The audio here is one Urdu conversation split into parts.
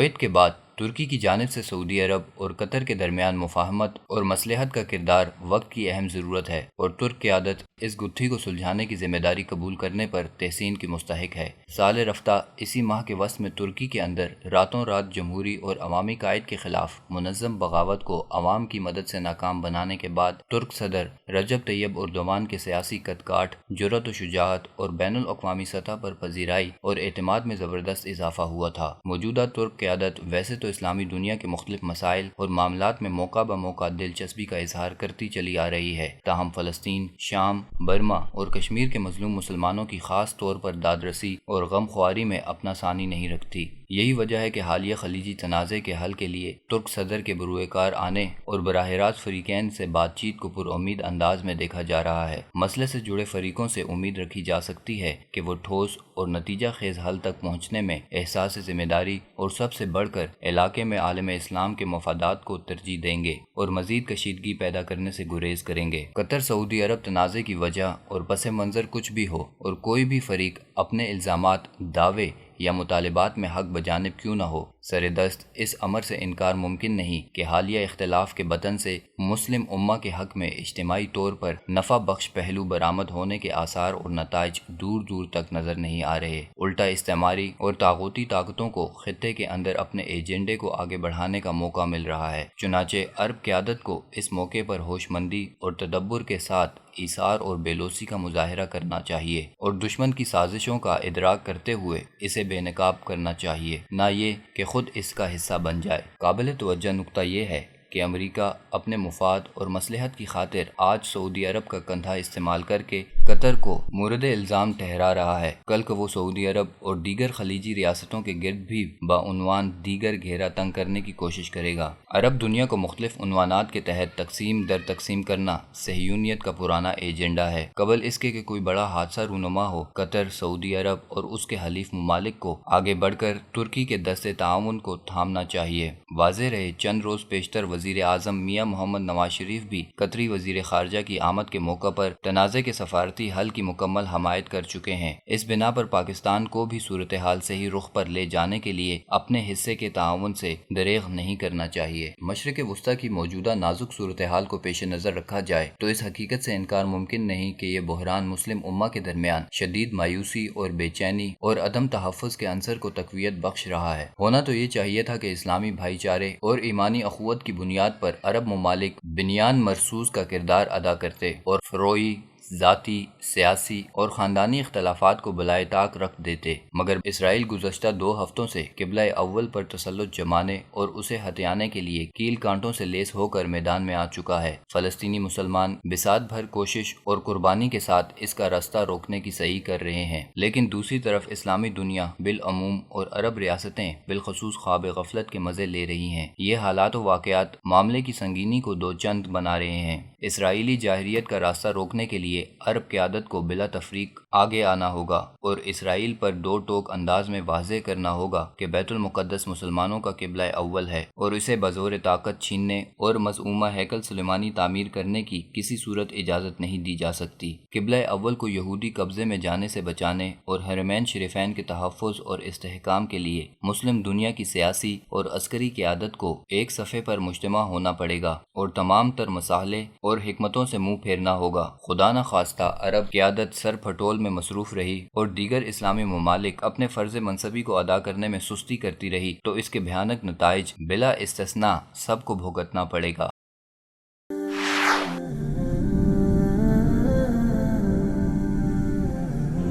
کویت کے بعد ترکی کی جانب سے سعودی عرب اور قطر کے درمیان مفاہمت اور مصلحت کا کردار وقت کی اہم ضرورت ہے اور ترک قیادت اس گتھی کو سلجھانے کی ذمہ داری قبول کرنے پر تحسین کی مستحق ہے۔ سال رفتہ اسی ماہ کے وسط میں ترکی کے اندر راتوں رات جمہوری اور عوامی قائد کے خلاف منظم بغاوت کو عوام کی مدد سے ناکام بنانے کے بعد ترک صدر رجب طیب اردوان کے سیاسی قد کاٹ، جرأت و شجاعت اور بین الاقوامی سطح پر پذیرائی اور اعتماد میں زبردست اضافہ ہوا تھا۔ موجودہ ترک قیادت ویسے تو اسلامی دنیا کے مختلف مسائل اور معاملات میں موقع بموقع دلچسپی کا اظہار کرتی چلی آ رہی ہے، تاہم فلسطین، شام، برما اور کشمیر کے مظلوم مسلمانوں کی خاص طور پر دادرسی اور غم خواری میں اپنا ثانی نہیں رکھتی۔ یہی وجہ ہے کہ حالیہ خلیجی تنازع کے حل کے لیے ترک صدر کے بروئے کار آنے اور براہ راست فریقین سے بات چیت کو پر امید انداز میں دیکھا جا رہا ہے۔ مسئلے سے جڑے فریقوں سے امید رکھی جا سکتی ہے کہ وہ ٹھوس اور نتیجہ خیز حل تک پہنچنے میں احساس ذمہ داری اور سب سے بڑھ کر علاقے میں عالم اسلام کے مفادات کو ترجیح دیں گے اور مزید کشیدگی پیدا کرنے سے گریز کریں گے۔ قطر سعودی عرب تنازع کی وجہ اور پس منظر کچھ بھی ہو اور کوئی بھی فریق اپنے الزامات، دعوے یا مطالبات میں حق بجانب کیوں نہ ہو، سر دست اس امر سے انکار ممکن نہیں کہ حالیہ اختلاف کے بطن سے مسلم امہ کے حق میں اجتماعی طور پر نفع بخش پہلو برآمد ہونے کے آثار اور نتائج دور دور تک نظر نہیں آ رہے۔ الٹا استعماری اور طاغوتی طاقتوں کو خطے کے اندر اپنے ایجنڈے کو آگے بڑھانے کا موقع مل رہا ہے۔ چنانچہ عرب قیادت کو اس موقع پر ہوش مندی اور تدبر کے ساتھ ایثار اور بےلوثی کا مظاہرہ کرنا چاہیے اور دشمن کی سازشوں کا ادراک کرتے ہوئے اسے بے نقاب کرنا چاہیے، نہ یہ کہ خود اس کا حصہ بن جائے۔ قابل توجہ نکتہ یہ ہے کہ امریکہ اپنے مفاد اور مصلحت کی خاطر آج سعودی عرب کا کندھا استعمال کر کے قطر کو مورد الزام ٹھہرا رہا ہے، کل کو وہ سعودی عرب اور دیگر خلیجی ریاستوں کے گرد بھی بعنوان دیگر گھیرا تنگ کرنے کی کوشش کرے گا۔ عرب دنیا کو مختلف عنوانات کے تحت تقسیم در تقسیم کرنا صہیونیت کا پرانا ایجنڈا ہے۔ قبل اس کے کہ کوئی بڑا حادثہ رونما ہو، قطر، سعودی عرب اور اس کے حلیف ممالک کو آگے بڑھ کر ترکی کے دست تعاون کو تھامنا چاہیے۔ واضح رہے، چند روز پیشتر وزیر اعظم میاں محمد نواز شریف بھی قطری وزیر خارجہ کی آمد کے موقع پر تنازع کے سفارتی حل کی مکمل حمایت کر چکے ہیں۔ اس بنا پر پاکستان کو بھی صورتحال صحیح رخ پر لے جانے کے لیے اپنے حصے کے تعاون سے دریغ نہیں کرنا چاہیے۔ مشرق وسطیٰ کی موجودہ نازک صورتحال کو پیش نظر رکھا جائے تو اس حقیقت سے انکار ممکن نہیں کہ یہ بحران مسلم امہ کے درمیان شدید مایوسی اور بے چینی اور عدم تحفظ کے عنصر کو تقویت بخش رہا ہے۔ ہونا تو یہ چاہیے تھا کہ اسلامی بھائی چارے اور ایمانی اخوت کی بنیاد پر عرب ممالک بنیان مرصوص کا کردار ادا کرتے اور فروعی، ذاتی، سیاسی اور خاندانی اختلافات کو بالائے طاق رکھ دیتے، مگر اسرائیل گزشتہ 2 ہفتوں سے قبلہ اول پر تسلط جمانے اور اسے ہتھیانے کے لیے کیل کانٹوں سے لیس ہو کر میدان میں آ چکا ہے۔ فلسطینی مسلمان بساط بھر کوشش اور قربانی کے ساتھ اس کا راستہ روکنے کی سعی کر رہے ہیں، لیکن دوسری طرف اسلامی دنیا بالعموم اور عرب ریاستیں بالخصوص خواب غفلت کے مزے لے رہی ہیں۔ یہ حالات و واقعات معاملے کی سنگینی کو دو چند بنا رہے ہیں۔ اسرائیلی جاہریت کا راستہ روکنے کے لیے عرب قیادت کو بلا تفریق آگے آنا ہوگا اور اسرائیل پر دو ٹوک انداز میں واضح کرنا ہوگا کہ بیت المقدس مسلمانوں کا قبلہ اول ہے اور اسے بزور طاقت چھیننے اور مزعومہ ہیکل سلیمانی تعمیر کرنے کی کسی صورت اجازت نہیں دی جا سکتی۔ قبلہ اول کو یہودی قبضے میں جانے سے بچانے اور حرمین شریفین کے تحفظ اور استحکام کے لیے مسلم دنیا کی سیاسی اور عسکری قیادت کو ایک صفحے پر مجتمع ہونا پڑے گا اور تمام تر مسائل اور حکمتوں سے منہ پھیرنا ہوگا۔ خدا نہ خواستہ عرب قیادت سر پھٹول میں مصروف رہی اور دیگر اسلامی ممالک اپنے فرض منصبی کو ادا کرنے میں سستی کرتی رہی تو اس کے بھیانک نتائج بلا استثناء سب کو بھگتنا پڑے گا۔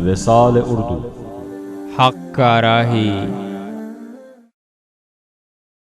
وصال اردو، حق کا راہی